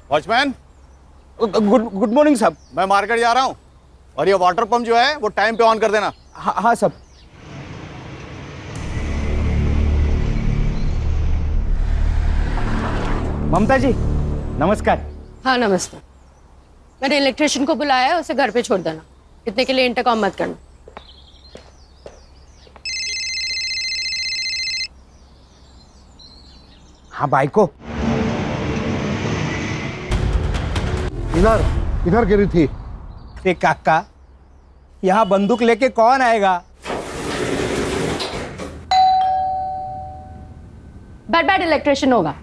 Watchman, good morning साहब। मैं market जा रहा हूँ और ये वाटर पंप जो है वो टाइम पे ऑन कर देना। हाँ साहब। ममता जी नमस्कार। हाँ नमस्ते। मैंने इलेक्ट्रिशियन को बुलाया है, उसे घर पे छोड़ देना। इतने के लिए इंटरकॉम मत करना। हाँ भाई को इधर गिरी थी। ए काका, यहाँ बंदूक लेके कौन आएगा? बैड इलेक्ट्रिशियन होगा।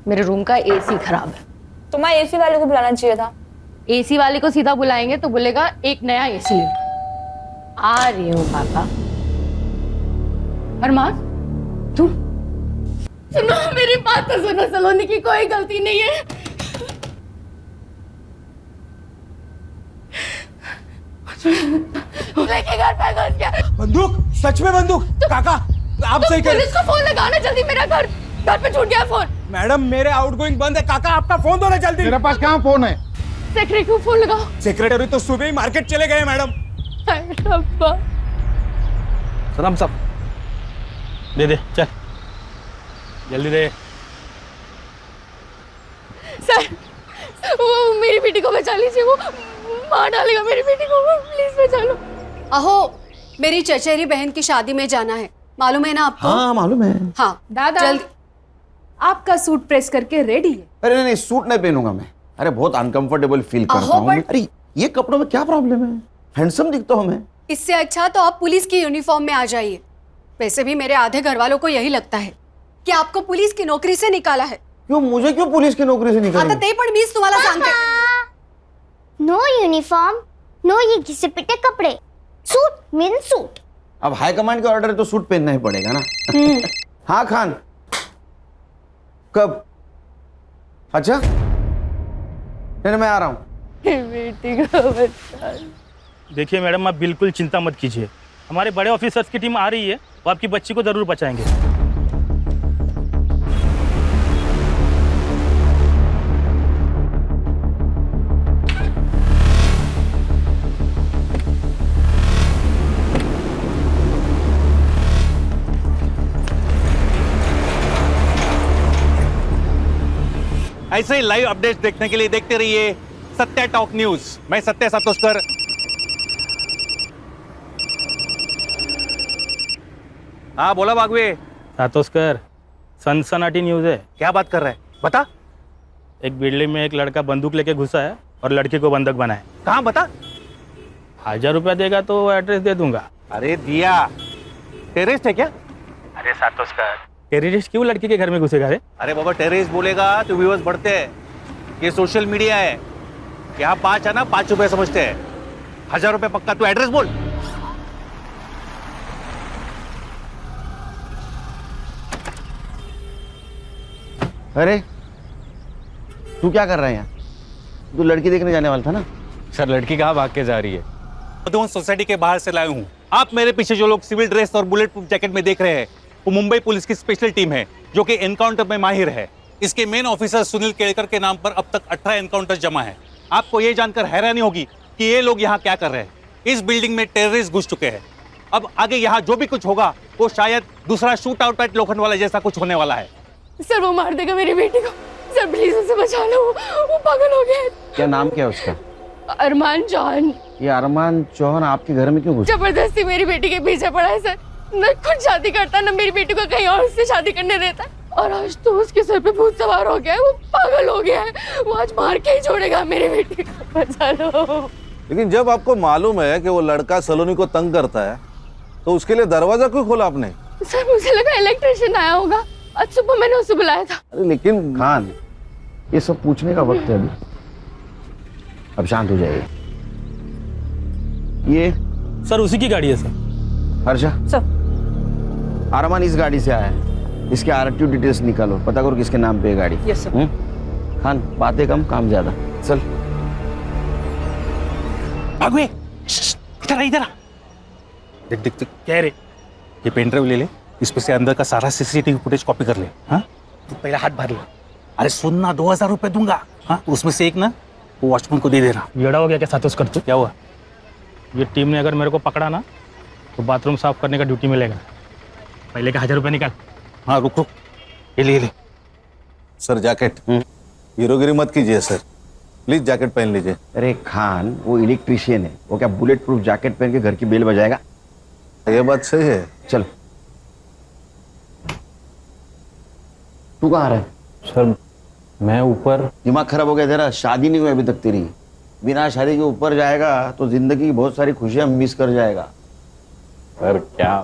मेरे रूम का एसी खराब है। तुम्हारे एसी वाले को बुलाना चाहिए था। एसी वाले को सीधा बुलाएंगे तो बोलेगा एक नया एसी ले। आ रही हूँ पापा। अरमान, तू सुनो, मेरी बात तो सुनो। सलोनी की कोई गलती नहीं है। लेके घर पे घुस गया। बंदूक? सच में बंदूक? काका आप सही करें। पुलिस को फोन लगाना जल्दी। मेरा घर पे छूट गया फोन। मैडम मेरे आउटगोइंग बंद है। काका आपका फोन दो ना जल्दी। मेरे पास कहाँ फोन है? सेक्रेटरी को फोन लगाओ। सेक्रेटरी तो सुबह ही मार्केट चले गए मैडम। सलाम साहब, दे चल जल्दी दे। सर, वो मेरी बेटी को बचा लीजिए। वो मार डालेगा मेरी बेटी को। प्लीज बचा लो। अहो, मेरी चचेरी बहन की शादी में जाना है, मालूम है ना आपको? हाँ मालूम है। हाँ दादा, जल्दी। आपका सूट प्रेस करके रेडी है। अरे नहीं, सूट नहीं पहनूंगा मैं। अरे बहुत अनकंफर्टेबल फील करता हूँ। अरे ये कपड़ों में क्या प्रॉब्लम है? हैंडसम दिखता हूँ मैं। इससे अच्छा तो आप पुलिस की यूनिफॉर्म में आ जाइए। वैसे भी मेरे आधे घर वालों को यही लगता है कि आपको पुलिस की नौकरी से निकाला है। क्यों? मुझे क्यों पुलिस की नौकरी से आता निकालेंगे? ते पण मीच तुम्हाला सांगते। नो यूनिफॉर्म, नो ये घिसे पिटे कपड़े। Suit mean suit. अब हाई कमांड का ऑर्डर है तो सूट पहनना ही पड़ेगा ना। हाँ खान, कब? अच्छा नहीं मैं आ रहा हूँ। बेटी को बचा। देखिए मैडम, आप बिल्कुल चिंता मत कीजिए। हमारे बड़े ऑफिसर्स की टीम आ रही है, वो आपकी बच्ची को जरूर बचाएंगे। ऐसे ही लाइव अपडेट्स देखने के लिए देखते रहिए सत्या टॉक न्यूज। मैं सत्य सातोस्कर। हाँ बोला बागवे। सातोस्कर, सनसनाटी न्यूज़ है। क्या बात कर रहा है, बता। एक बिल्डिंग में एक लड़का बंदूक लेके घुसा है और लड़की को बंधक बनाए। कहाँ बता? 1000 रुपया देगा तो एड्रेस दे दूंगा। अरे दिया, टेररिस्ट है क्या? अरे सातोस्कर, टेररिस्ट क्यों लड़की के घर में घुसेगा रे? अरे बाबा, टेररिस्ट बोलेगा तो व्यूअर्स बढ़ते हैं। ये सोशल मीडिया है। यहाँ 5 है ना, 5 रुपए समझते हैं। 1000 रुपए पक्का। तू एड्रेस बोल। अरे तू क्या कर रहा है यहाँ? तू लड़की देखने जाने वाला था ना? सर, लड़की कहाँ भाग के जा रही है? मधुबन सोसाइटी के बाहर से लाया हूँ। आप मेरे पीछे जो लोग सिविल ड्रेस और बुलेट प्रूफ जैकेट में देख रहे हैं, वो मुंबई पुलिस की स्पेशल टीम है जो कि एनकाउंटर में माहिर है। इसके मेन ऑफिसर सुनील केड़कर के नाम पर अब तक 18 एनकाउंटर जमा है। आपको ये जानकर हैरानी होगी कि ये लोग यहाँ क्या कर रहे हैं। इस बिल्डिंग में टेररिस्ट घुस चुके हैं। अब आगे यहाँ जो भी कुछ होगा वो शायद दूसरा शूट आउट एट लोखंडवाला जैसा कुछ होने वाला है। सर, वो मार देगा मेरी बेटी को। सर प्लीज उसे बचा लो, वो पागल हो गया है। क्या नाम क्या है उसका? अरमान चौहान। ये अरमान चौहान आपके घर में क्यों घुसा? जबरदस्ती मेरी बेटी के पीछे पड़ा है सर। न खुद शादी करता, न मेरी बेटी को कहीं और से शादी करने देता। और आज तो उसके सर पे भूत सवार हो गया है। वो पागल हो गया है। वो आज मार के ही छोड़ेगा मेरी बेटी को। बचा लो। लेकिन जब आपको मालूम है कि वो लड़का सलोनी को तंग करता है तो उसके लिए दरवाजा क्यों खोला आपने? सर मुझे लगा इलेक्ट्रिशियन आया होगा। आज सुबह मैंने उसे बुलाया था। अरे लेकिन खान, ये सब पूछने का वक्त है अभी। अब शांत हो जाइए। ये सर उसी की गाड़ी है सर। हर्षा सर। अरमान इस गाड़ी से आया है। इसके आरटीओ डिटेल्स निकालो, पता करो किसके नाम पे है गाड़ी। Yes sir. खान, बातें कम काम ज्यादा। चल भागवे, इधर आ, इधर आ। देख देख देख। क्या रे? ये पेन ड्राइव ले ले, इसमें से अंदर का सारा सीसीटीवी फुटेज कॉपी कर ले। हाँ, तू पहला हाथ भर ले। अरे सुनना, 2000 रुपए दूंगा। हाँ, उसमें से एक ना वो वॉचमैन को दे देना। येड़ा हो गया क्या सातों कर तू? क्या हुआ? ये टीम ने अगर मेरे को पकड़ा ना तो बाथरूम साफ करने का ड्यूटी मिलेगा। पहले का 1000 रुपये निकाल। हाँ रुक रुक, ये ले। सर जैकेट, हीरोगिरी मत कीजिए सर, प्लीज जैकेट पहन लीजिए। अरे खान, वो इलेक्ट्रिशियन है, वो क्या बुलेट प्रूफ जैकेट पहन के घर की बेल बजाएगा? ये बात सही है। चल। तू कहाँ रहा है? सर मैं ऊपर। दिमाग खराब हो गया तेरा? शादी नहीं हुई अभी तक तेरी। बिना शादी के ऊपर जाएगा तो जिंदगी की बहुत सारी खुशियां मिस कर जाएगा। सर क्या?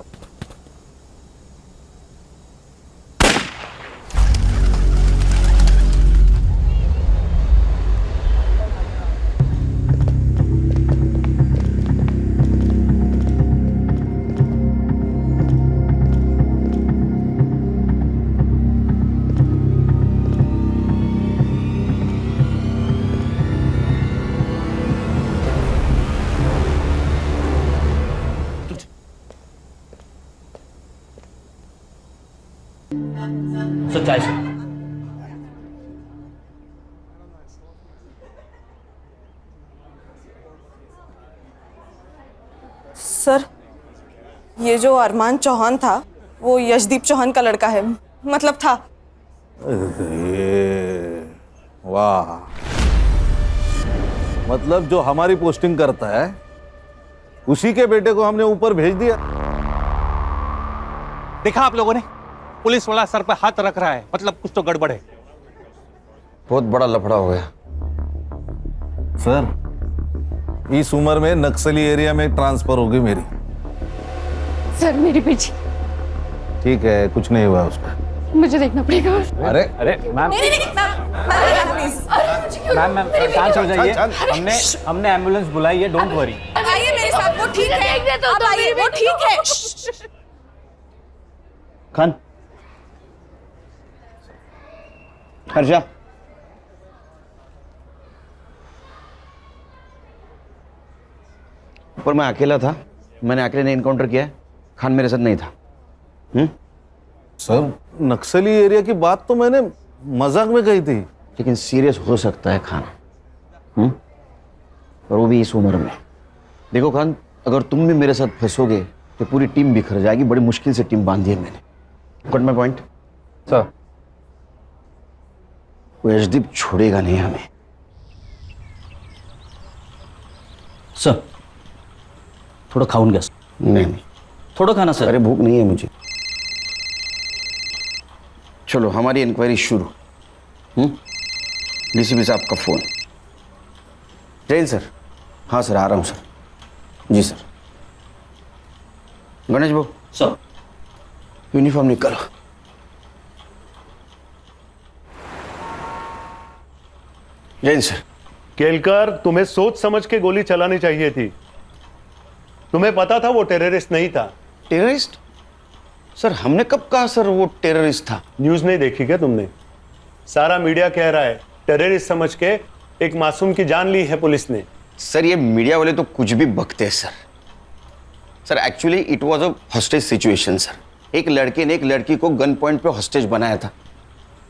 सच्चाई से सर, ये जो अरमान चौहान था वो यशदीप चौहान का लड़का है, मतलब था। अरे वाह, मतलब जो हमारी पोस्टिंग करता है उसी के बेटे को हमने ऊपर भेज दिया। देखा आप लोगों ने, पुलिस वाला सर पे हाथ रख रहा है, मतलब कुछ तो गड़बड़ है। बहुत बड़ा लफड़ा हो गया। सर इस उम्र में नक्सली एरिया में ट्रांसफर होगी मेरी। सर मेरी पीछे, ठीक है, कुछ नहीं हुआ उसका। मुझे देखना पड़ेगा। अरे अरे मैम, मैम शांत हो जाइए। हमने एम्बुलेंस बुलाई है, डोंट वरी। आइए मेरे साथ, वो ठीक है। आप आइए, वो ठीक है। खान, हर्षा, ऊपर मैं अकेला था, मैंने अकेले ने इनकाउंटर किया है। खान मेरे साथ नहीं था। सर नक्सली एरिया की बात तो मैंने मजाक में कही थी, लेकिन सीरियस हो सकता है खान, और वो भी इस उम्र में। देखो खान, अगर तुम भी मेरे साथ फंसोगे तो पूरी टीम बिखर जाएगी। बड़ी मुश्किल से टीम बांधी है मैंने। Got my point? सर वो यशदीप छोड़ेगा नहीं हमें। सर थोड़ा खाऊन गया। नहीं, थोड़ा खाना सर। अरे भूख नहीं है मुझे। चलो हमारी इंक्वायरी शुरू। डीसीपी साहब का फोन। जैन सर। हाँ सर, आ रहा हूँ सर। जी सर। गणेश भाऊ सर, यूनिफॉर्म निकालो। जैन सर। केलकर, तुम्हें सोच समझ के गोली चलानी चाहिए थी। तुम्हें पता था वो टेररिस्ट नहीं था। टेररिस्ट? सर हमने कब कहा सर वो टेररिस्ट था? न्यूज नहीं देखी क्या तुमने? सारा मीडिया कह रहा है टेररिस्ट समझ के एक मासूम की जान ली है पुलिस ने। सर ये मीडिया वाले तो कुछ भी बकते हैं sir. Sir actually it was a hostage situation sir. एक लड़के ने एक लड़की को गन पॉइंट पे हॉस्टेज बनाया था।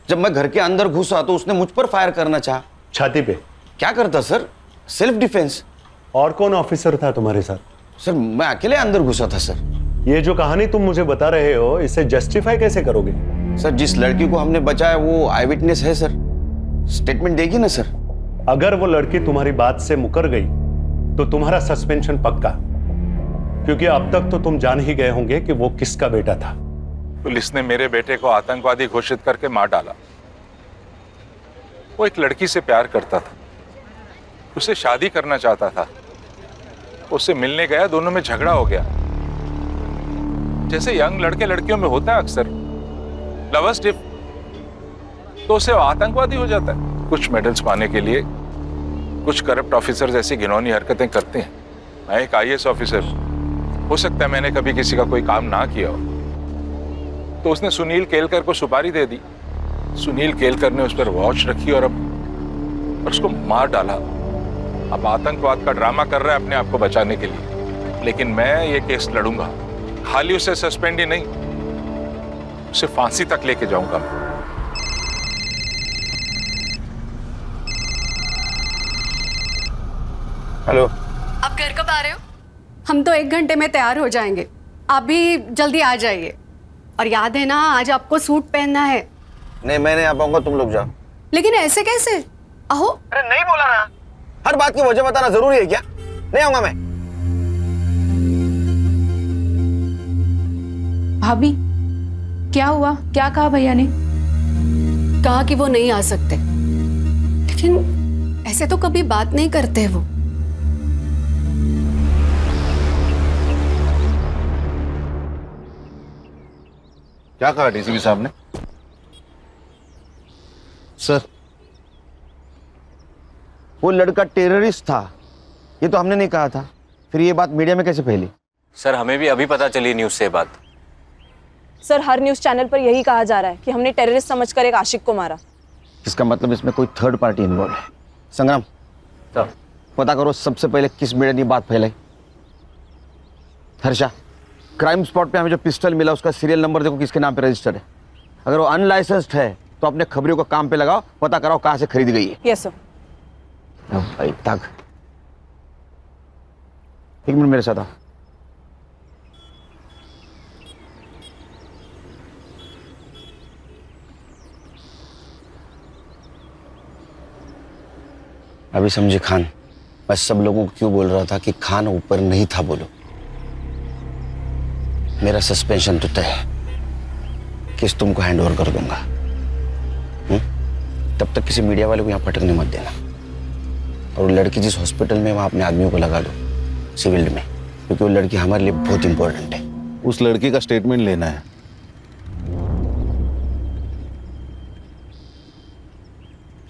जब मैं घर के अंदर घुसा तो उसने मुझ पर फायर करना चाहा। छाती पे? क्या करता सर? Self defence. और कौन ऑफिसर था तुम्हारे साथ? सर मैं अकेले अंदर घुसा था सर। ये जो कहानी तुम मुझे बता रहे हो, इसे जस्टिफाई कैसे करोगे? सर जिस लड़की को हमने बचाया वो आई विटनेस है सर, स्टेटमेंट देगी ना सर। अगर वो लड़की तुम्हारी बात से मुकर गई तो तुम्हारा सस्पेंशन पक्का, क्योंकि अब तक तो तुम जान ही गए होंगे कि वो किसका बेटा था। पुलिस ने मेरे बेटे को आतंकवादी घोषित करके मार डाला। वो एक लड़की से प्यार करता था, उससे शादी करना चाहता था। उससे मिलने गया, दोनों में झगड़ा हो गया। जैसे यंग लड़के लड़कियों में होता है अक्सर, लवर्स डिप, तो उससे आतंकवादी हो जाता है। कुछ मेडल्स पाने के लिए कुछ करप्ट ऑफिसर्स ऐसी घिनौनी हरकतें करते हैं। मैं एक आईएएस ऑफिसर, हो सकता है मैंने कभी किसी का कोई काम ना किया हो, तो उसने सुनील केलकर को सुपारी दे दी। सुनील केलकर ने उस पर वॉच रखी और उसको मार डाला। अब आतंकवाद का ड्रामा कर रहा है अपने आप को बचाने के लिए। लेकिन मैं ये केस लड़ूंगा, खाली उसे सस्पेंड ही नहीं, उसे फांसी तक लेके जाऊंगा। हेलो। आप घर कब आ रहे हो? हम तो 1 घंटे में तैयार हो जाएंगे, आप भी जल्दी आ जाइए। और याद है ना, आज आपको सूट पहनना है। नहीं, मैं नहीं आ पाऊंगा, तुम लोग जाओ। लेकिन ऐसे कैसे? अहो, अरे नहीं बोला ना, हर बात की वजह बताना जरूरी है क्या? नहीं आऊंगा मैं। भाभी क्या हुआ? क्या कहा भैया ने? कहा कि वो नहीं आ सकते, लेकिन ऐसे तो कभी बात नहीं करते वो। क्या कहा डीसीपी साहब ने? सर, वो लड़का टेररिस्ट था, ये तो हमने नहीं कहा था, फिर ये बात मीडिया में कैसे फैली? सर हमें भी अभी पता चली न्यूज़ से बात। सर, हर न्यूज़ चैनल पर यही कहा जा रहा है कि हमने टेररिस्ट समझकर एक आशिक को मारा। इसका मतलब इसमें कोई थर्ड पार्टी इन्वॉल्व है। संग्राम, तो पता करो सबसे पहले किस मीडिया ने बात फैलाई। हर्षा, क्राइम स्पॉट पे हमें जो पिस्टल मिला उसका सीरियल नंबर देखो किसके नाम पे रजिस्टर्ड है। अगर वो अनलाइसेंस्ड है तो अपने खबरियों को काम पे लगाओ, पता कराओ कहाँ से खरीदी गई है। Yes sir. भाई तक 1 मिनट मेरे साथ आओ। अभी समझे खान, मैं सब लोगों को क्यों बोल रहा था कि खान ऊपर नहीं था बोलो। मेरा सस्पेंशन तो तय है, केस तुमको हैंड ओवर कर दूंगा। तब तक किसी मीडिया वाले को यहाँ पटकने मत देना। और लड़की जिस हॉस्पिटल में, वहां अपने आदमियों को लगा दो सिविल में, क्योंकि वो लड़की हमारे लिए बहुत इंपॉर्टेंट है। उस लड़की का स्टेटमेंट लेना है।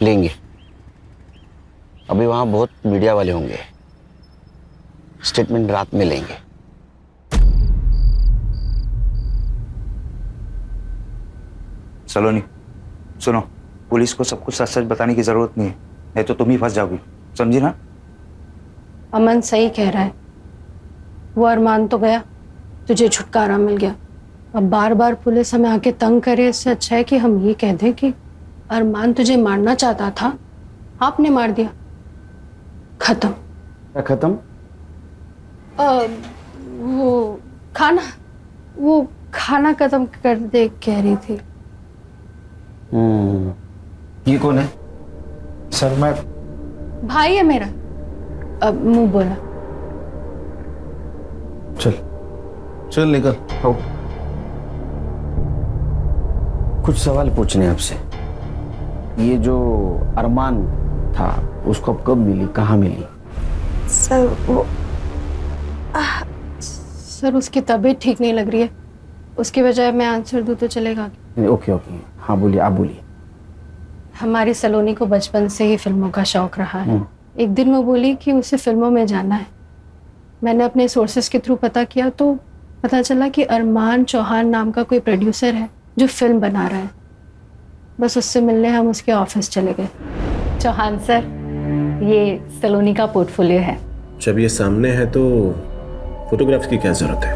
लेंगे, अभी वहां बहुत मीडिया वाले होंगे, स्टेटमेंट रात में लेंगे। सलोनी सुनो, पुलिस को सब कुछ सच सच बताने की जरूरत नहीं है, नहीं तो तुम ही फंस जाओगी, समझी ना? अमन सही कह रहा है, वो अरमान तो गया, तुझे छुटकारा मिल गया। अब बार बार पुलिस हमें आके तंग करे, इससे अच्छा है कि हम ये कह दें कि अरमान तुझे मारना चाहता था, आपने मार दिया, खत्म। क्या खत्म? वो खाना खत्म कर दे कह रही थी। ये कौन है? सर मैं भाई है मेरा। अब मुंह बोला। चल निकल। हो, कुछ सवाल पूछने हैं आपसे। ये जो अरमान था उसको कब मिली, कहाँ मिली? सर वो सर उसकी तबीयत ठीक नहीं लग रही है, उसकी बजाय मैं आंसर दूं तो चलेगा? ओके ओके, हाँ बोलिए, आप बोलिए। हमारी सलोनी को बचपन से ही फिल्मों का शौक रहा है। एक दिन वो बोली कि उसे फिल्मों में जाना है। मैंने अपने सोर्सेस के थ्रू पता किया तो पता चला कि अरमान चौहान नाम का कोई प्रोड्यूसर है जो फिल्म बना रहा है। बस उससे मिलने हम उसके ऑफिस चले गए। चौहान सर, ये सलोनी का पोर्टफोलियो है। जब ये सामने है तो फोटोग्राफ्स की क्या जरूरत है,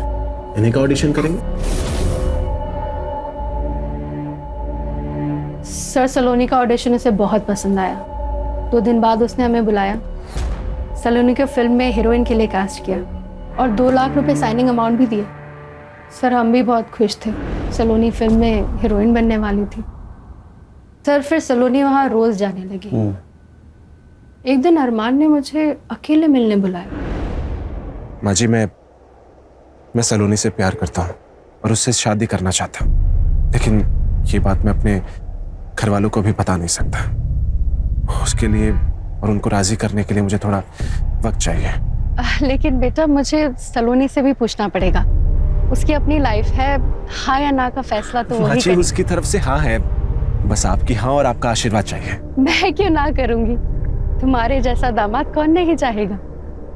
इन्हीं का ऑडिशन करेंगे। सर, सलोनी का ऑडिशन उसे बहुत पसंद आया। 2 दिन बाद उसने हमें बुलाया, सलोनी को फिल्म में हीरोइन के लिए कास्ट किया और 2 लाख रुपए साइनिंग अमाउंट भी दिए। सर, हम भी बहुत खुश थे, सलोनी फिल्म में हीरोइन बनने वाली थी। सर, फिर सलोनी वहाँ रोज जाने लगी। एक दिन अरमान ने मुझे अकेले मिलने बुलाया। माँ जी, मैं सलोनी से प्यार करता हूँ और उससे शादी करना चाहता हूँ, लेकिन ये बात मैं अपने घर वालों को भी बता नहीं सकता। उसके लिए और उनको राजी करने के लिए मुझे थोड़ा वक्त चाहिए। लेकिन बेटा, मुझे सलोनी से भी पूछना पड़ेगा, उसकी अपनी लाइफ है, हाँ या ना का फैसला तो वही करेगी। उसकी तरफ से हाँ है, बस आपकी हाँ और आपका आशीर्वाद चाहिए। मैं क्यों ना करूंगी, तुम्हारे जैसा दामाद कौन नहीं चाहेगा।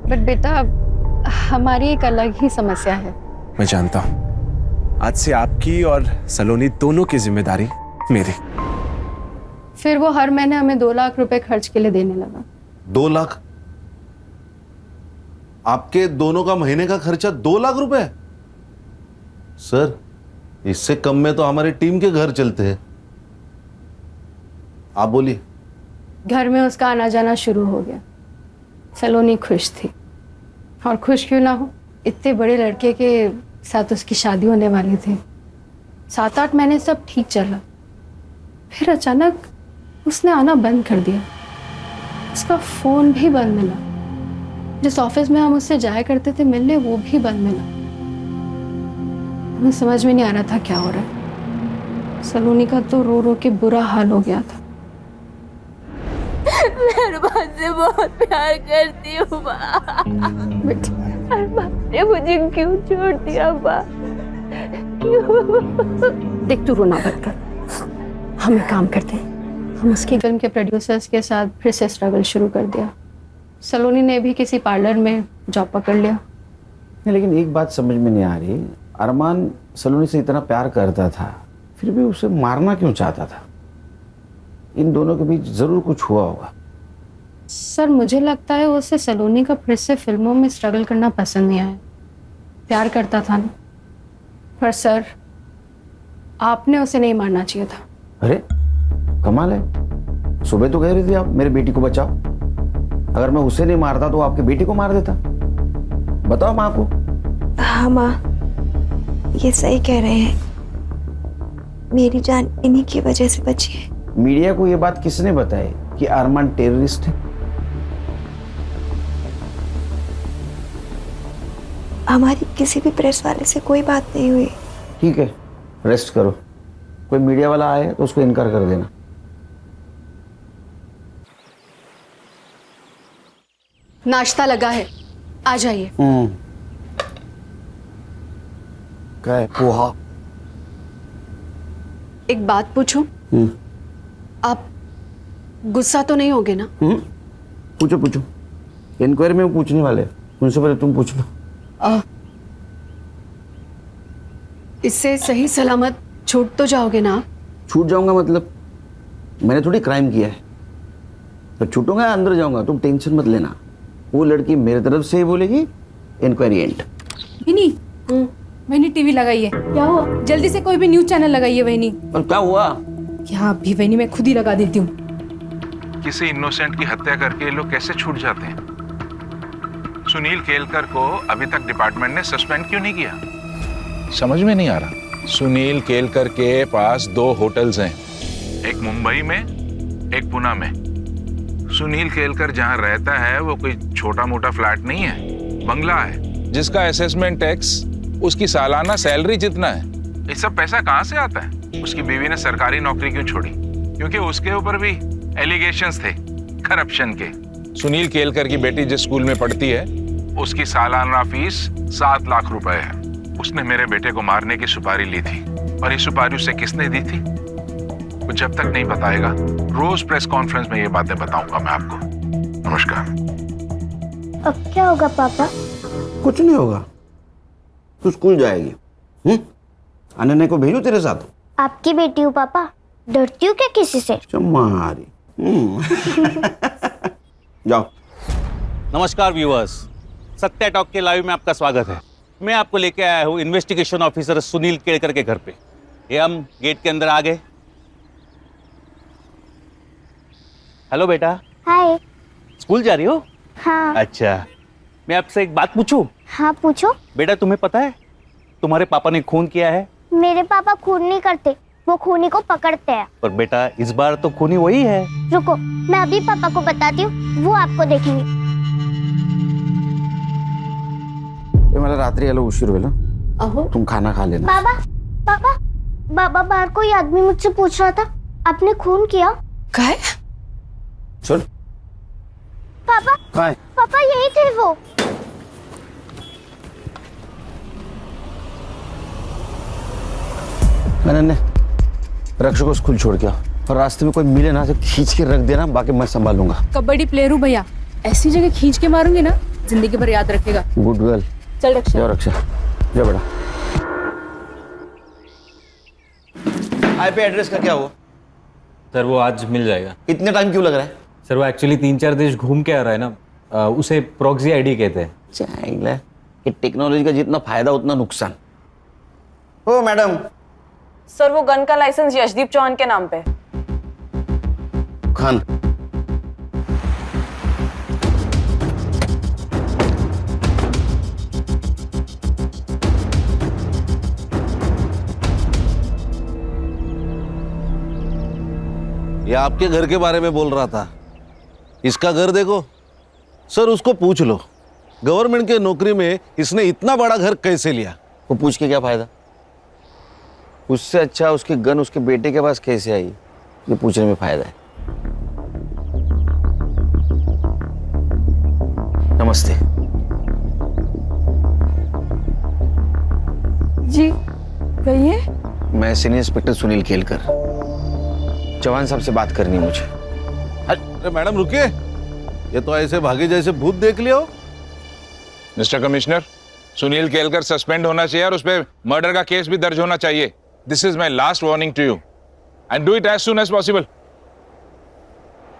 बट बेटा, हमारी एक अलग ही समस्या है। मैं जानता हूँ, आज से आपकी और सलोनी दोनों की जिम्मेदारी मेरी। फिर वो हर महीने हमें 2 लाख रुपए खर्च के लिए देने लगा। 2 लाख? आपके दोनों का महीने का खर्चा 2 लाख रुपए? सर, इससे कम में तो हमारी टीम के घर चलते हैं। आप बोलिए। घर में उसका आना जाना शुरू हो गया। सलोनी खुश थी, और खुश क्यों ना हो, इतने बड़े लड़के के साथ उसकी शादी होने वाली थी। 7-8 महीने सब ठीक चला, फिर अचानक उसने आना बंद कर दिया। उसका फ़ोन भी बंद मिला, जिस ऑफिस में हम उससे जाया करते थे मिलने वो भी बंद मिला। हमें समझ में नहीं आ रहा था क्या हो रहा है। सलोनी का तो रो रो के बुरा हाल हो गया था। मैं अरमान से बहुत प्यार करती हूँ माँ। अरमान ने मुझे क्यों छोड़ दिया माँ? देख तू रोना बंद कर, हम एक काम करते हैं, हम उसकी फिल्म के प्रोड्यूसर्स के साथ फिर से स्ट्रगल शुरू कर दिया। सलोनी ने भी किसी पार्लर में जॉब पकड़ लिया। नहीं, लेकिन एक बात समझ में नहीं आ रही, अरमान सलोनी से इतना प्यार करता था, फिर भी उसे मारना क्यों चाहता था? इन दोनों के बीच जरूर कुछ हुआ होगा। सर मुझे लगता है उसे सलोनी का फिर से फिल्मों में स्ट्रगल करना पसंद नहीं आया। प्यार करता था ना। पर सर आपने उसे नहीं मारना चाहिए था। अरे कमाल है, सुबह तो कह रही थी आप मेरी बेटी को बचाओ। अगर मैं उसे नहीं मारता तो आपकी बेटी को मार देता। बताओ माँ को। हाँ माँ, ये सही कह रहे हैं, मेरी जान इन्हीं की वजह से बची है। मीडिया को ये बात किसने बताई कि अरमान टेररिस्ट है? हमारी किसी भी प्रेस वाले से कोई बात नहीं हुई। ठीक है, रेस्ट करो। कोई मीडिया वाला आए तो उसको इनकार कर देना। नाश्ता लगा है, आ जाइए। क्या है? पोहा। एक बात पूछूं? आप गुस्सा तो नहीं होगे ना? पूछो पूछो, इंक्वायरी में वो पूछने वाले, उनसे पहले तुम पूछ लो। इससे सही सलामत छूट तो जाओगे ना? छूट जाऊंगा मतलब? मैंने थोड़ी क्राइम किया है तो छूटूंगा, अंदर जाऊंगा। तुम टेंशन मत लेना, वो लड़की मेरी तरफ से ही बोलेगी, इंक्वायरी एंड। वहीनी, वहीनी टीवी लगाइए। क्या हुआ? जल्दी से कोई भी न्यूज चैनल लगाइए वहीनी। और क्या हुआ? क्या अभी वहीनी मैं खुद ही लगा देती हूँ। किसी इनोसेंट की हत्या करके ये लोग कैसे छूट जाते हैं? सुनील केलकर को अभी तक डिपार्टमेंट ने सस्पेंड क्यों नहीं किया? समझ में नहीं आ रहा। सुनील केलकर के पास 2 होटल्स हैं, एक मुंबई में, एक पुणे में। सुनील केलकर जहां रहता है वो कोई छोटा मोटा फ्लैट नहीं है, बंगला है जिसका असेसमेंट टैक्स उसकी सालाना सैलरी जितना है। ये सब पैसा कहां से आता है? उसकी बीवी ने सरकारी नौकरी क्यों छोड़ी? क्योंकि उसके ऊपर भी एलिगेशंस थे करप्शन के। सुनील केलकर की बेटी जिस स्कूल में पढ़ती है उसकी सालाना फीस 7 लाख रुपए है। उसने मेरे बेटे को मारने की सुपारी ली थी, और ये सुपारी उसे किसने दी थी वो जब तक नहीं बताएगा, रोज प्रेस कॉन्फ्रेंस में ये बातें बताऊंगा मैं आपको। नमस्कार। अब क्या होगा पापा? कुछ नहीं होगा, तू स्कूल जाएगी। अनन्या को भेजू तेरे साथ? आपकी बेटी हूँ पापा, डरती हूँ क्या किसी से? चमारी। जाओ। नमस्कार व्यूअर्स, सत्या टॉक के लाइव में आपका स्वागत है। मैं आपको लेके आया हूँ इन्वेस्टिगेशन ऑफिसर सुनील केलकर के घर पे। ये हम गेट के अंदर आ गए। हेलो बेटा। हाय। स्कूल जा रही हो? हाँ। अच्छा, मैं आपसे एक बात पूछूं? हाँ पूछो। बेटा तुम्हें पता है तुम्हारे पापा ने खून किया है? मेरे पापा खून नहीं करते, वो खूनी को पकड़ते हैं। पर बेटा इस बार तो खूनी वही है। रुको, मैं अभी पापा को बताती हूँ, वो आपको देखेंगे। मला रात्री आलो उशीर होईल, तुम खाना खा लेना। बाबा पापा, बाबा बाहर कोई आदमी मुझसे पूछ रहा था, आपने खून किया? क्या? सुन पापा, पापा यही थे वो। मैंने रक्षक को स्कूल छोड़ के आओ, और रास्ते में कोई मिले ना तो खींच के रख देना, बाकी मैं संभालूंगा। कबड्डी प्लेयर हूँ भैया, ऐसी जगह खींच के मारूंगी ना जिंदगी भर याद रखेगा। Good girl. चल रक्षा। जाओ रक्षा, जाओ बेटा। आईपी एड्रेस का क्या हुआ? सर वो आज मिल जाएगा। इतने टाइम क्यों लग रहा है? सर वो एक्चुअली 3-4 देश घूम के आ रहा है ना, उसे प्रॉक्सी आईडी कहते हैं। चाहिए कि टेक्नोलॉजी का जितना फायदा उतना नुकसान। ओ मैडम। सर वो गन का लाइसेंस यशदीप चौहान के नाम पे। खान ये आपके घर के बारे में बोल रहा था। इसका घर देखो सर, उसको पूछ लो गवर्नमेंट के नौकरी में इसने इतना बड़ा घर कैसे लिया। वो पूछ के क्या फायदा? उससे अच्छा उसकी गन उसके बेटे के पास कैसे आई, ये पूछने में फायदा है। नमस्ते जी कहिए। मैं सीनियर इंस्पेक्टर सुनील केलकर, जवान साहब से बात करनी है मुझे। अरे मैडम रुकिए, ये तो ऐसे भागे जैसे भूत देख लिया हो। Mister commissioner, Sunil Kelkar suspend होना चाहिए और उस पर मर्डर का केस भी दर्ज होना चाहिए। This is my last warning to you and do it as soon as possible.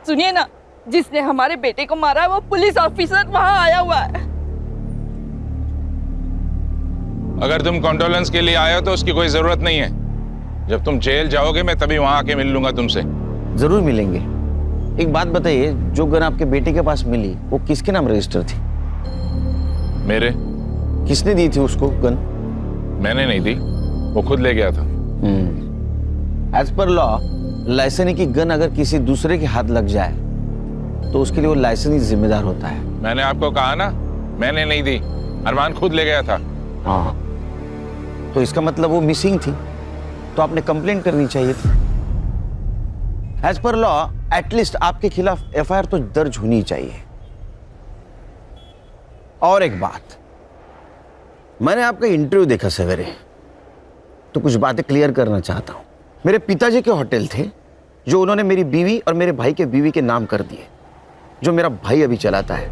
सुनिए ना, जिसने हमारे बेटे को मारा है वो पुलिस ऑफिसर वहां आया हुआ है। अगर तुम कॉन्डोलेंस के लिए आए हो तो उसकी कोई जरूरत नहीं है। जब तुम जेल जाओगे मैं तभी वहां आके मिल लूंगा तुमसे। जरूर मिलेंगे। एक बात बताइए, जो गन आपके बेटे के पास मिली वो किसके नाम रजिस्टर थी? मेरे। किसने दी थी उसको गन? मैंने नहीं दी, वो खुद ले गया था। एज पर लॉ, लाइसेंस की गन अगर किसी दूसरे के हाथ लग जाए तो उसके लिए वो लाइसेंस ही जिम्मेदार होता है। मैंने आपको कहा ना, मैंने नहीं दी, अरमान खुद ले गया था। हाँ, तो इसका मतलब वो मिसिंग थी, तो आपने कंप्लेंट करनी चाहिए थी। एज पर लॉ एटलीस्ट आपके खिलाफ एफआईआर तो दर्ज होनी चाहिए। और एक बात, मैंने आपका इंटरव्यू देखा सवेरे, तो कुछ बातें क्लियर करना चाहता हूं। मेरे पिताजी के होटल थे जो उन्होंने मेरी बीवी और मेरे भाई के बीवी के नाम कर दिए, जो मेरा भाई अभी चलाता है,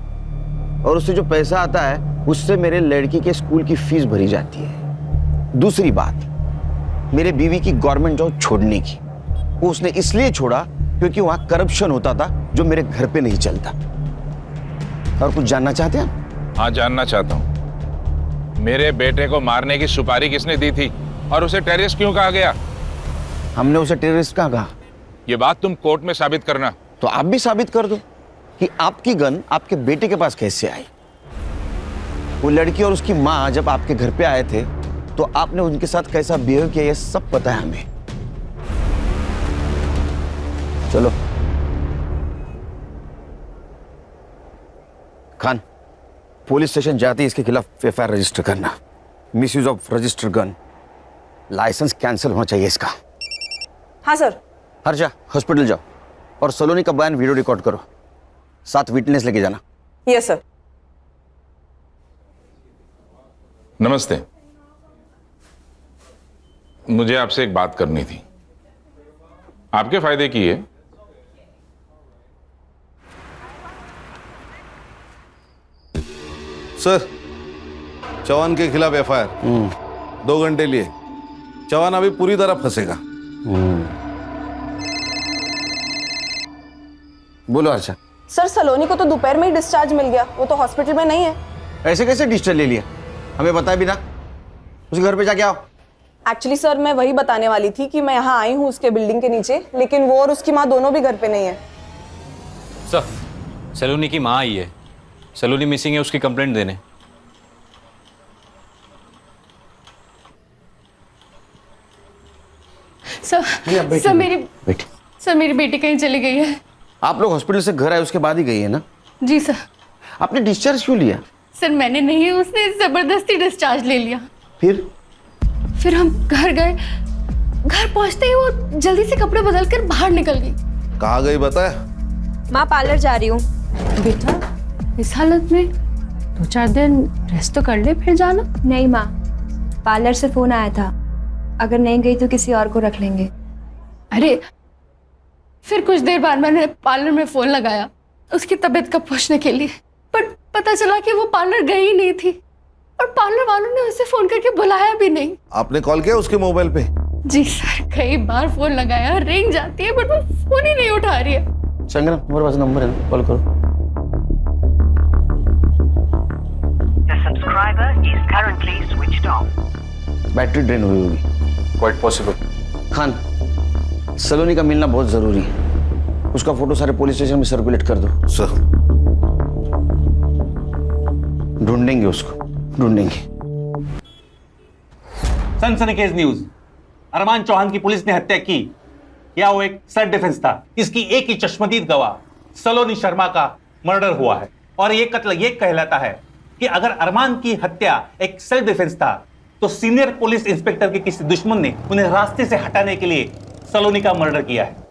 और उससे जो पैसा आता है उससे मेरे लड़की के स्कूल की फीस भरी जाती है। दूसरी बात, मेरे बीवी की गवर्नमेंट जॉब छोड़ने की, वो उसने इसलिए छोड़ा क्योंकि वहां करप्शन होता था जो मेरे घर पे नहीं चलता। और कुछ जानना चाहते हैं? हाँ, जानना चाहता हूं। मेरे बेटे को मारने की सुपारी किसने दी थी और उसे टेररिस्ट क्यों कहा गया? हमने उसे टेररिस्ट कहाँ कहा? ये बात तुम कोर्ट में साबित करना। तो आप भी साबित कर दो कि आपकी गन आपके बेटे के पास कैसे आई। वो लड़की और उसकी माँ जब आपके घर पे आए थे तो आपने उनके साथ कैसा बिहेव किया, ये सब पता है हमें। चलो खान, पुलिस स्टेशन जाते ही इसके खिलाफ एफआईआर रजिस्टर करना। Misuse of register gun, license cancel होना चाहिए इसका। हाँ सर। हर जा हॉस्पिटल जाओ और सलोनी का बयान वीडियो रिकॉर्ड करो, साथ विटनेस लेके जाना। Yes sir. नमस्ते, मुझे आपसे एक बात करनी थी, आपके फायदे की है। सर, चौहान के खिलाफ एफआईआर 2 घंटे लिए। चौहान अभी पूरी तरह फंसेगा। बोलो अर्चा। सर, सलोनी को तो दोपहर में ही डिस्चार्ज मिल गया, वो तो हॉस्पिटल में नहीं है। ऐसे कैसे डिस्चार्ज ले लिया? हमें बताया भी ना। उसके घर पे जाके आओ। एक्चुअली सर, मैं वही बताने वाली थी कि मैं यहाँ आई हूँ उसके बिल्डिंग के नीचे, लेकिन वो और उसकी माँ दोनों भी घर पे नहीं है। सर, सलोनी की माँ आई है, सलोनी मिसिंग है, उसकी कंप्लेंट देने। सर मेरी बेटी कहीं चली गई है। आप लोग हॉस्पिटल से घर आए उसके बाद ही गई है ना? जी सर। आपने डिस्चार्ज क्यों लिया? सर मैंने नहीं, उसने जबरदस्ती डिस्चार्ज ले लिया। फिर हम घर गए, घर पहुंचते ही वो जल्दी से कपड़े बदल कर बाहर निकल गई। कहाँ गई बताया? माँ, पार्लर जा रही हूँ। बेटा, इस हालत में 2-4 दिन रेस्ट तो कर ले, फिर जाना। नहीं माँ, पार्लर से फोन आया था, अगर नहीं गई तो किसी और को रख लेंगे। अरे फिर कुछ देर बाद मैंने पार्लर में फोन लगाया उसकी तबीयत का पूछने के लिए, पर पता चला कि वो पार्लर गई ही नहीं थी और पार्लर वालों ने उसे फोन करके बुलाया भी नहीं। आपने कॉल किया उसके मोबाइल पे? जी सर, कई बार फोन लगाया, रिंग जाती है बट वो फोन ही नहीं उठा रही है। संग्राम, हमारे पास नंबर है, कॉल करो। The subscriber is currently switched off. Battery drain हुई होगी। Quite possible. खान, सलोनी का मिलना बहुत जरूरी है, उसका फोटो सारे पुलिस स्टेशन में सर्कुलेट कर दो। सर। ढूंढेंगे उसको, ढूंढेंगे। सनसनीखेज न्यूज, अरमान चौहान की पुलिस ने हत्या की, या वो एक सेल्फ डिफेंस था। इसकी एक ही चश्मदीद गवाह सलोनी शर्मा का मर्डर हुआ है और ये कत्ल ये कहलाता है कि अगर अरमान की हत्या एक सेल्फ डिफेंस था तो सीनियर पुलिस इंस्पेक्टर के किसी दुश्मन ने उन्हें रास्ते से हटाने के लिए सलोनी का मर्डर किया है।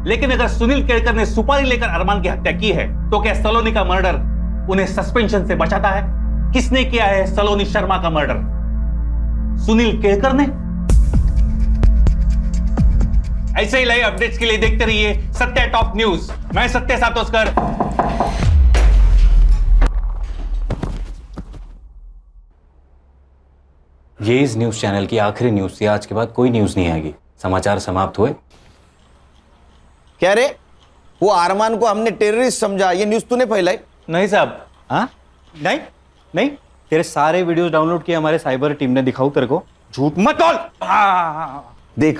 लेकिन अगर सुनील केळकर ने सुपारी लेकर अरमान की हत्या की है तो क्या सलोनी का मर्डर उन्हें सस्पेंशन से बचाता है? किसने किया है सलोनी शर्मा का मर्डर? सुनील केळकर ने? ऐसे ही लाइव अपडेट्स के लिए देखते रहिए सत्य टॉप न्यूज। मैं सत्य सातोस्कर। ये इस न्यूज चैनल की आखिरी न्यूज थी। आज के बाद कोई न्यूज नहीं आएगी। समाचार समाप्त हुए। क्या रे, वो अरमान को हमने टेररिस्ट समझा, ये न्यूज तूने फैलाई? नहीं साहब। हाँ नहीं नहीं, तेरे सारे वीडियोस डाउनलोड किए हमारे साइबर टीम ने। दिखाऊं तेरे को? झूठ मत बोल। देख,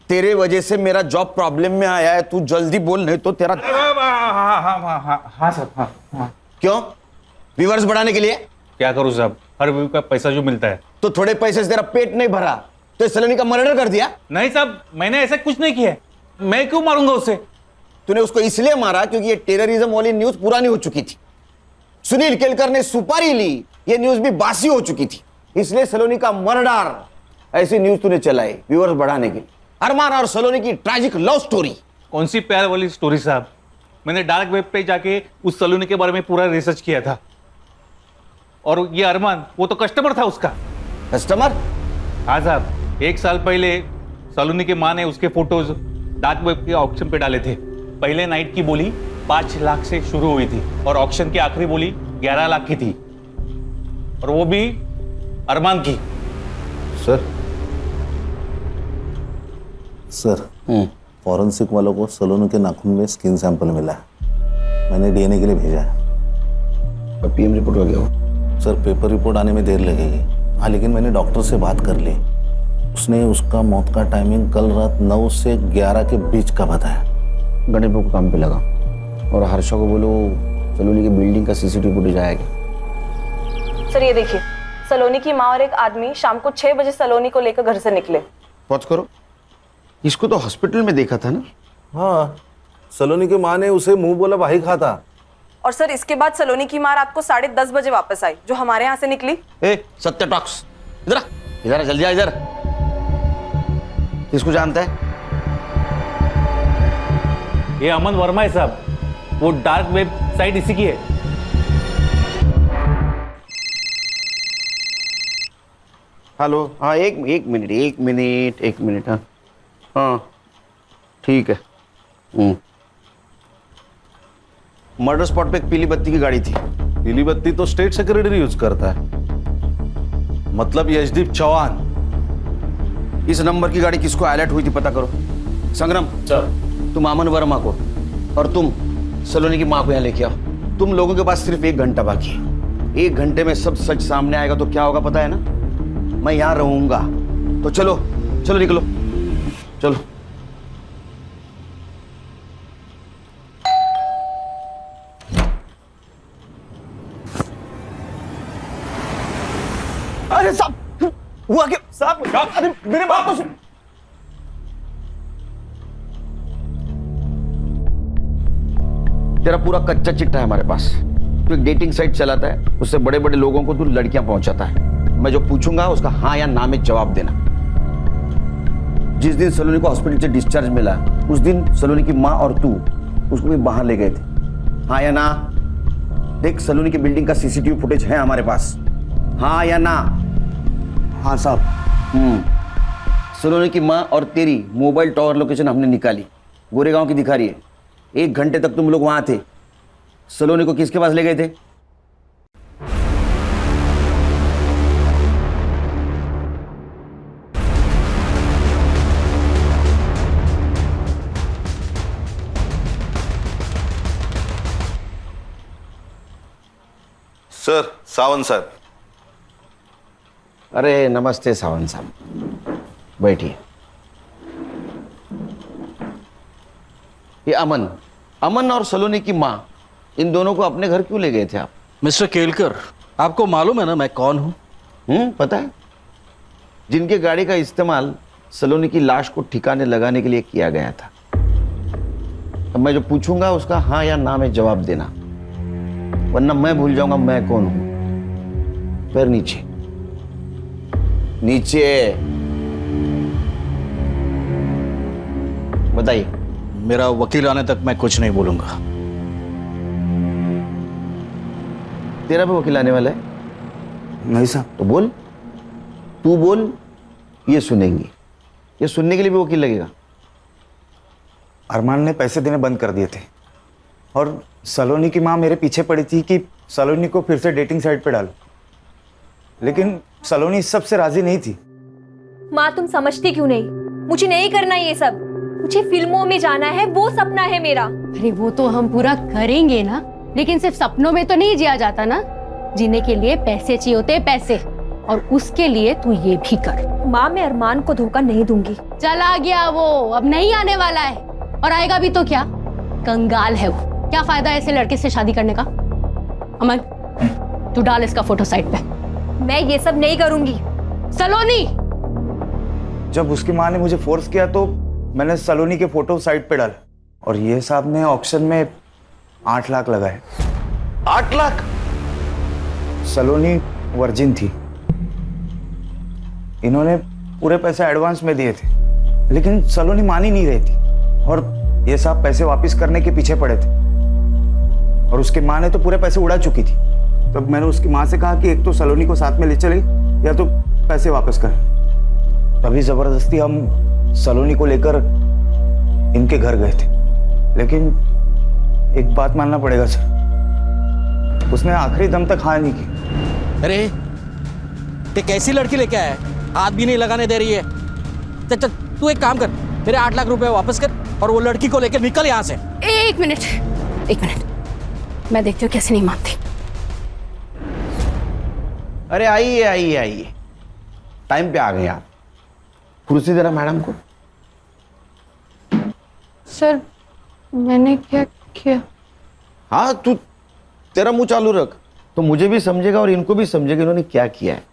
तेरे वजह से मेरा जॉब प्रॉब्लम में आया है, तू जल्दी बोल नहीं तो तेरा। हाँ साहब, हाँ। क्यों? व्यूअर्स बढ़ाने के लिए? क्या करूं साहब, हर व्यू का पैसा जो मिलता है। तो थोड़े पैसे से तेरा पेट नहीं भरा तो सलोनी का मर्डर कर दिया? नहीं साहब, मैंने ऐसा कुछ नहीं किया। मैं क्यों मारूंगा उसे? तूने उसको इसलिए मारा क्योंकि ये टेररिज्म वाली न्यूज पुरानी हो चुकी थी। सुनील केलकर ने सुपारी ली, ये न्यूज भी बासी हो चुकी थी, इसलिए सलोनी का मर्डर ऐसी न्यूज तूने चलाई व्यूअर्स बढ़ाने के लिए। अरमान और सलोनी की ट्रैजिक लव स्टोरी। कौन सी प्यार वाली स्टोरी साहब? मैंने डार्क वेब पे जाके उस सलोनी के बारे में पूरा रिसर्च किया था। और ये अरमान, वो तो कस्टमर था उसका। कस्टमर? हाँ साहब, 1 साल पहले सलोनी की माँ ने उसके फोटोज डार्क वेब के ऑक्शन पे डाले थे। पहले नाइट की बोली 5 लाख से शुरू हुई थी और ऑक्शन की आखिरी बोली 11 लाख की थी, और वो भी अरमान की। सर फॉरेंसिक वालों को सलोनी के नाखून में स्किन सैंपल मिला है। मैंने डीएनए के लिए भेजा है। पीएम रिपोर्ट हो गया हो? सर पेपर रिपोर्ट आने में देर लगेगी। हाँ, लेकिन मैंने डॉक्टर से बात कर ली। उसने उसका मौत का टाइमिंग कल रात 9 से 11 के बीच का बताया। गणेश को काम पे लगा और हर्षा को बोलो सलोनी की बिल्डिंग का सीसीटीवी फुटेज आएगा। सर ये देखिए, सलोनी की माँ और एक आदमी शाम को 6 बजे सलोनी को लेकर घर से निकले। पहुंच करो। इसको तो हॉस्पिटल में देखा था ना? हाँ, सलोनी की माँ ने उसे मुंह बोला भाई खाता। और सर इसके बाद सलोनी की माँ रात को 10:30 बजे वापस आई, जो हमारे यहाँ से निकली। सत्य टॉक्स, इधर इधर जल्दी आ इधर। किसको जानता है? ये अमन वर्मा है साहब, वो डार्क वेब साइट इसी की है। हेलो, हाँ एक मिनट। हाँ ठीक है। मर्डर स्पॉट पे एक पीली बत्ती की गाड़ी थी। पीली बत्ती तो स्टेट सेक्रेटरी यूज करता है, मतलब यशदीप चौहान। इस नंबर की गाड़ी किसको अलर्ट हुई थी पता करो। संग्राम सर, तुम अमन वर्मा को और तुम सलोनी की माँ को यहाँ लेके आओ। तुम लोगों के पास सिर्फ 1 घंटा बाकी है। 1 घंटे में सब सच सामने आएगा तो क्या होगा पता है ना? मैं यहाँ रहूंगा। तो चलो चलो निकलो, चलो। अरे साहब, हुआ क्या साहब? अरे मेरे बात तो सुन। तेरा पूरा कच्चा चिट्ठा है हमारे पास। तू एक डेटिंग साइट चलाता है, उससे बड़े बड़े लोगों को तू लड़कियां पहुंचाता है। मैं जो पूछूंगा उसका हाँ या ना में जवाब देना। जिस दिन सलोनी को हॉस्पिटल से डिस्चार्ज मिला, उस दिन सलोनी की माँ और तू उसको भी बाहर ले गए थे। हाँ या ना? देख, सलोनी की बिल्डिंग का सीसीटीवी फुटेज है हमारे पास। हाँ या ना? हाँ साहब। सलोनी की माँ और तेरी मोबाइल टावर लोकेशन हमने निकाली, गोरेगांव की दिखा रही है। 1 घंटे तक तुम लोग वहां थे। सलोनी को किसके पास ले गए थे? सर, सावंत साहब। अरे नमस्ते सावंत साहब, बैठिए। ये अमन और सलोनी की माँ, इन दोनों को अपने घर क्यों ले गए थे आप? मिस्टर केलकर, आपको मालूम है ना मैं कौन हूं? पता है। जिनके गाड़ी का इस्तेमाल सलोनी की लाश को ठिकाने लगाने के लिए किया गया था। अब मैं जो पूछूंगा उसका हाँ या ना में जवाब देना, वरना मैं भूल जाऊंगा मैं कौन हूं। पैर नीचे, नीचे। बताइए। मेरा वकील आने तक मैं कुछ नहीं बोलूंगा। तेरा भी वकील आने वाला है? नहीं साहब। तो बोल, तू बोल, ये सुनेंगे। ये सुनने के लिए भी वकील लगेगा? अरमान ने पैसे देने बंद कर दिए थे और सलोनी की माँ मेरे पीछे पड़ी थी कि सलोनी को फिर से डेटिंग साइट पे डालो, लेकिन सलोनी इस सब से राजी नहीं थी। माँ तुम समझती क्यों नहीं? मुझे नहीं करना ये सब, मुझे फिल्मों में जाना है, वो सपना है मेरा। अरे वो तो हम पूरा करेंगे ना, लेकिन सिर्फ सपनों में तो नहीं जिया जाता ना। जीने के लिए पैसे चाहिए होते हैं, पैसे, और उसके लिए तू ये भी कर। माँ मैं अरमान को धोखा नहीं दूंगी। चला गया वो, अब नहीं आने वाला है, और आएगा भी तो क्या, कंगाल है वो। क्या फायदा ऐसे लड़के से शादी करने का। अमन तू डाल इसका फोटो साइट पे। मैं ये सब नहीं करूंगी। सलोनी, जब उसकी माँ ने मुझे फोर्स किया तो मैंने सलोनी के फोटो साइट पे डाले, और ये साहब ने ऑक्शन में 8 लाख लगाए। 8 लाख? सलोनी वर्जिन थी, इन्होंने पूरे पैसे एडवांस में दिए थे, लेकिन सलोनी मान ही नहीं रही थी, और ये साहब पैसे वापस करने के पीछे पड़े थे, और उसकी माँ ने तो पूरे पैसे उड़ा चुकी थी। तब मैंने उसकी माँ से कहा कि एक तो सलोनी को साथ में ले चले या तो पैसे वापस कर। तभी जबरदस्ती हम सलोनी को लेकर इनके घर गए थे, लेकिन एक बात मानना पड़ेगा सर, उसने आखिरी दम तक हाँ नहीं की। अरे ते कैसी लड़की लेके आया है, हाथ भी नहीं लगाने दे रही है। चल तू एक काम कर, मेरे 8 लाख रुपए वापस कर और वो लड़की को लेकर निकल यहाँ से। एक मिनट, मैं देखती हूँ कैसे नहीं मानती। अरे आइए आइए आइए, टाइम पे आ गए आप। कुर्सी देना मैडम को। सर मैंने क्या किया? हाँ तू, तेरा मुंह चालू रख तो मुझे भी समझेगा और इनको भी समझेगा इन्होंने क्या किया है।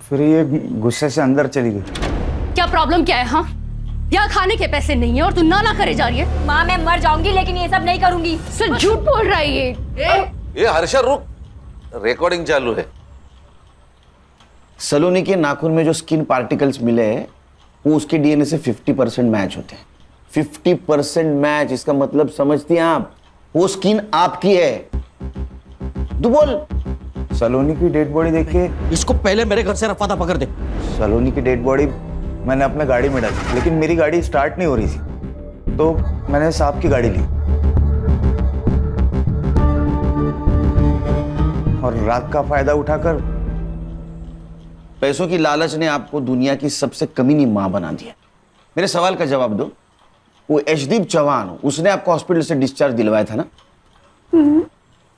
फिर ये गुस्से से अंदर चली गई। क्या प्रॉब्लम क्या है? हाँ, यहाँ खाने के पैसे नहीं है और तू ना करे जा रही है। माँ मैं मर जाऊंगी लेकिन ये सब नहीं करूंगी। सर झूठ बोल रहा है ये हर्षा रुक, रिकॉर्डिंग चालू है। सलोनी के नाखून में जो स्किन पार्टिकल्स मिले हैं वो उसके डीएनए से 50% मैच होते हैं। 50% मैच, इसका मतलब समझती हैं आप? वो स्किन आपकी है। तू बोल। सलोनी की डेड बॉडी देख के इसको पहले मेरे घर से रफा दफा कर दे। सलोनी की डेड बॉडी मैंने अपने गाड़ी में डाली, लेकिन मेरी गाड़ी स्टार्ट नहीं हो रही थी, तो मैंने साहब की गाड़ी ली और रात का फायदा उठाकर पैसों की लालच ने आपको दुनिया की सबसे कमीनी मां बना दिया। मेरे सवाल का जवाब दो। वो यशदीप चौहान, उसने आपको हॉस्पिटल से डिस्चार्ज दिलवाया था ना?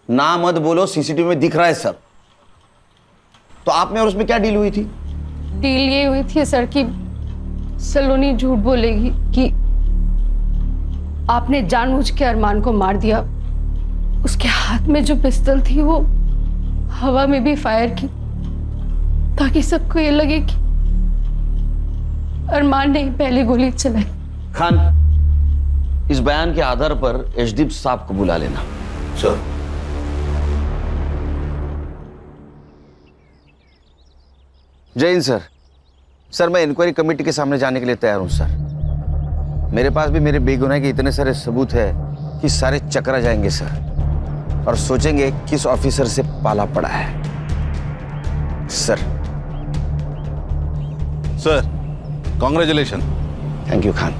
ना मत बोलो, सीसीटीवी में दिख रहा है सब। तो आप में और उसमें क्या डील हुई थी? डील ये हुई थी सर कि सलोनी झूठ बोलेगी कि आपने जानबूझ के अरमान को मार दिया। उसके हाथ में जो पिस्तौल थी वो हवा में भी फायर की, ताकि सबको ये लगे कि अरमान ने पहली गोली चलाई। खान, इस बयान के आधार पर यशदीप साहब को बुला लेना। सर। जय हिंद सर। सर मैं इंक्वायरी कमेटी के सामने जाने के लिए तैयार हूं सर। मेरे पास भी मेरे बेगुनाही के इतने सारे सबूत है कि सारे चकरा जाएंगे सर, और सोचेंगे किस ऑफिसर से पाला पड़ा है। Sir. Sir congratulation. Thank you Khan.